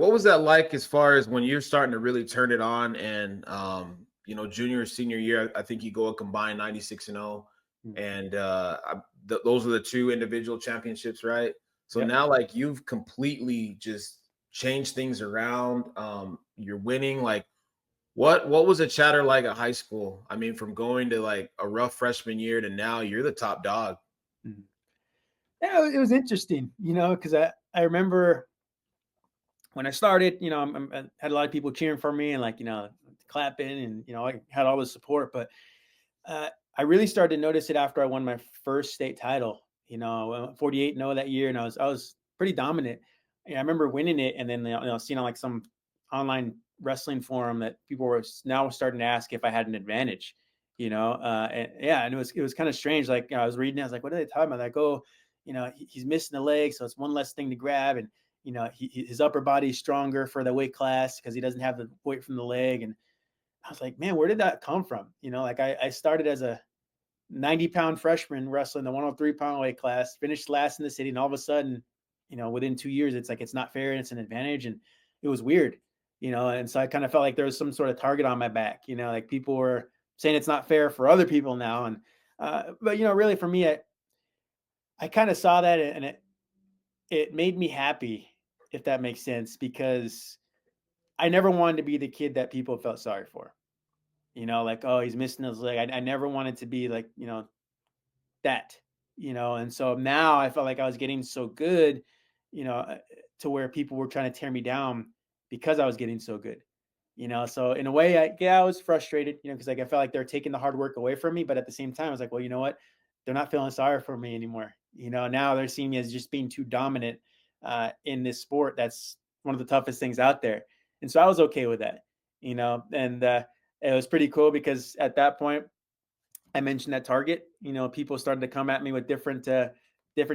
What was that like as far as when you're starting to really turn it on and junior or senior year, I think you go a combined 96-0 Mm. and those are the two individual championships, right? So Yep. now like you've completely just changed things around. You're winning. Like what was the chatter like at high school? I mean, from going to like a rough freshman year to now you're the top dog. Mhm. Yeah, it was interesting, because I remember when I started, I had a lot of people cheering for me and like, clapping and, I had all the support, but uh, I really started to notice it after I won my first state title. 48-0 that year, and I was pretty dominant. And I remember winning it, and then seeing on like some online wrestling forum that people were now starting to ask if I had an advantage. And yeah, and it was kind of strange. Like I was reading, I was like, what are they talking about? Like, oh, he's missing a leg, so it's one less thing to grab, and his upper body is stronger for the weight class because he doesn't have the weight from the leg. And I was like, man, where did that come from? Like I started as a 90-pound freshman wrestling the 103-pound weight class, finished last in the city, and all of a sudden, within 2 years, it's like it's not fair and it's an advantage, and it was weird, and so I kind of felt like there was some sort of target on my back, like people were saying it's not fair for other people now, and but really for me, I kind of saw that and it made me happy, if that makes sense, because I never wanted to be the kid that people felt sorry for. Like, oh, he's missing his leg. I never wanted to be like, that, and so now I felt like I was getting so good, you know, uh, to where people were trying to tear me down because I was getting so good. So in a way, I was frustrated, because like I felt like they're taking the hard work away from me, but at the same time, I was like, well, you know what? They're not feeling sorry for me anymore. Now they're seeing me as just being too dominant in this sport. That's one of the toughest things out there, and so I was okay with that. And it was pretty cool because at that point, I mentioned that target. People started to come at me with different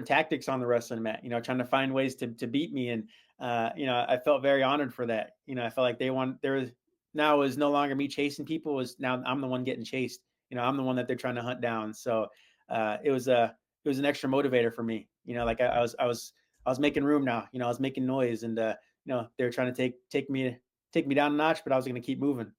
tactics on the wrestling mat. Trying to find ways to beat me, and I felt very honored for that. I felt like there was now was no longer me chasing people. It was now I'm the one getting chased. I'm the one that they're trying to hunt down. So it was an extra motivator for me. Like I was making room now. I was making noise, and they're trying to take me down a notch, but I was going to keep moving.